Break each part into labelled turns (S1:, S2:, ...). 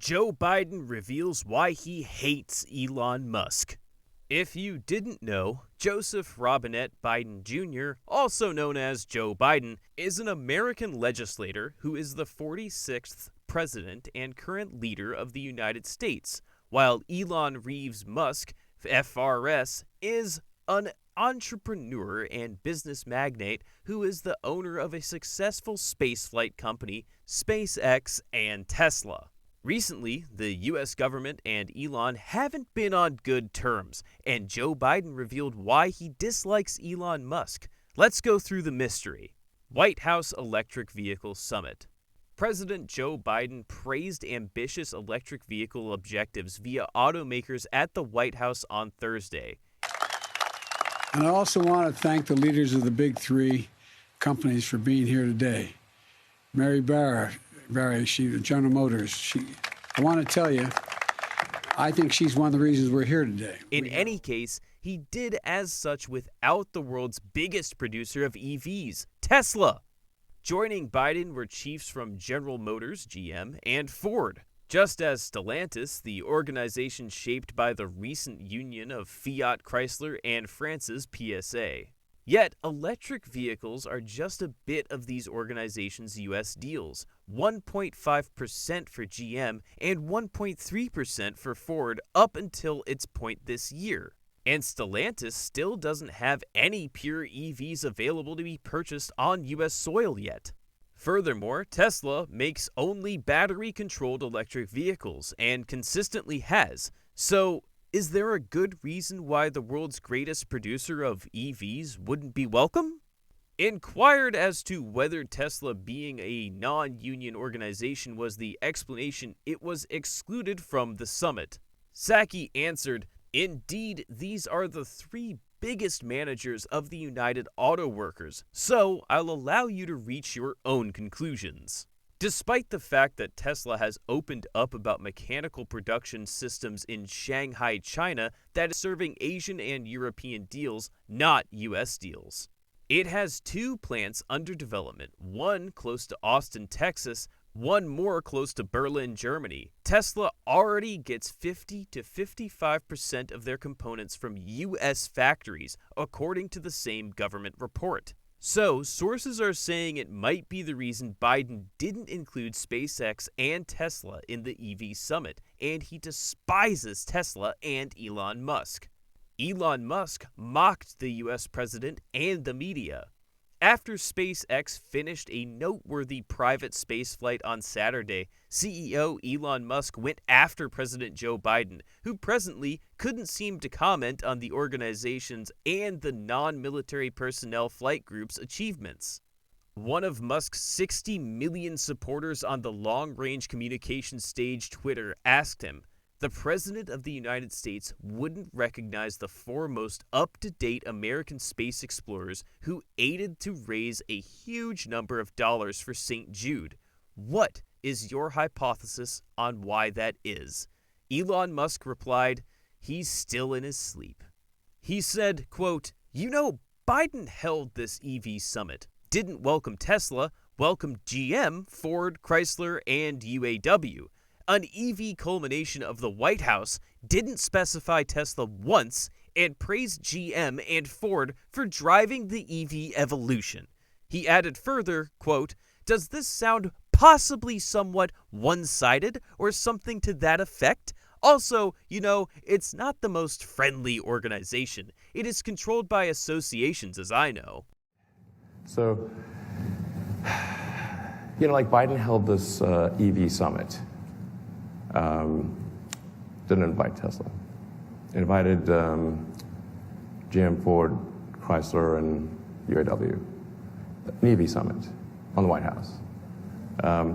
S1: Joe Biden reveals why he hates Elon Musk. If you didn't know, Joseph Robinette Biden Jr., also known as Joe Biden, is an American legislator who is the 46th president and current leader of the United States, while Elon Reeves Musk, FRS, is an entrepreneur and business magnate who is the owner of a successful spaceflight company, SpaceX and Tesla. Recently, the US government and Elon haven't been on good terms, and Joe Biden revealed why he dislikes Elon Musk. Let's go through the mystery. White House Electric Vehicle Summit. President Joe Biden praised ambitious electric vehicle objectives via automakers at the White House on Thursday.
S2: And I also want to thank the leaders of the big three companies for being here today. Mary Barra, she General Motors. I want to tell you, I think she's one of the reasons we're here today.
S1: In any case, he did as such without the world's biggest producer of EVs, Tesla. Joining Biden were chiefs from General Motors, GM, and Ford. Just as Stellantis, the organization shaped by the recent union of Fiat Chrysler and France's PSA. Yet, electric vehicles are just a bit of these organizations' U.S. deals, 1.5% for GM and 1.3% for Ford up until its point this year. And Stellantis still doesn't have any pure EVs available to be purchased on U.S. soil yet. Furthermore, Tesla makes only battery-controlled electric vehicles and consistently has, so is there a good reason why the world's greatest producer of EVs wouldn't be welcome? Inquired as to whether Tesla being a non-union organization was the explanation, it was excluded from the summit. Psaki answered, "Indeed, these are the three biggest managers of the United Auto Workers, so I'll allow you to reach your own conclusions." Despite the fact that Tesla has opened up about mechanical production systems in Shanghai, China, that is serving Asian and European deals, not US deals. It has two plants under development, one close to Austin, Texas, one more close to Berlin, Germany. Tesla already gets 50 to 55% of their components from US factories, according to the same government report. So, sources are saying it might be the reason Biden didn't include SpaceX and Tesla in the EV summit, and he despises Tesla and Elon Musk. Elon Musk mocked the US president and the media. After SpaceX finished a noteworthy private spaceflight on Saturday, CEO Elon Musk went after President Joe Biden, who presently couldn't seem to comment on the organization's and the non-military personnel flight group's achievements. One of Musk's 60 million supporters on the long-range communications stage Twitter asked him, "The President of the United States wouldn't recognize the foremost up-to-date American space explorers who aided to raise a huge number of dollars for St. Jude. What is your hypothesis on why that is?" Elon Musk replied, "He's still in his sleep." He said, quote, Biden held this EV summit, didn't welcome Tesla, welcomed GM, Ford, Chrysler, and UAW. An EV culmination of the White House didn't specify Tesla once and praised GM and Ford for driving the EV evolution." He added further, quote, "Does this sound possibly somewhat one-sided or something to that effect? Also, it's not the most friendly organization. It is controlled by associations, as I know."
S3: So, Biden held this EV summit. Didn't invite Tesla. Invited GM, Ford, Chrysler, and UAW. An EV summit on the White House.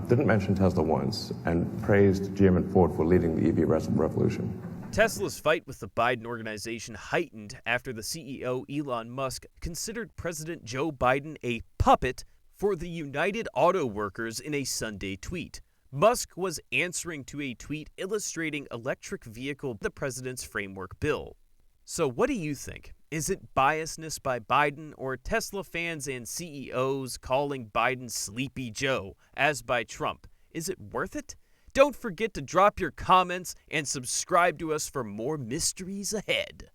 S3: Didn't mention Tesla once, and praised GM and Ford for leading the EV revolution.
S1: Tesla's fight with the Biden organization heightened after the CEO Elon Musk considered President Joe Biden a puppet for the United Auto Workers in a Sunday tweet. Musk was answering to a tweet illustrating electric vehicle the president's framework bill. So what do you think? Is it biasness by Biden or Tesla fans and CEOs calling Biden Sleepy Joe, as by Trump? Is it worth it? Don't forget to drop your comments and subscribe to us for more mysteries ahead.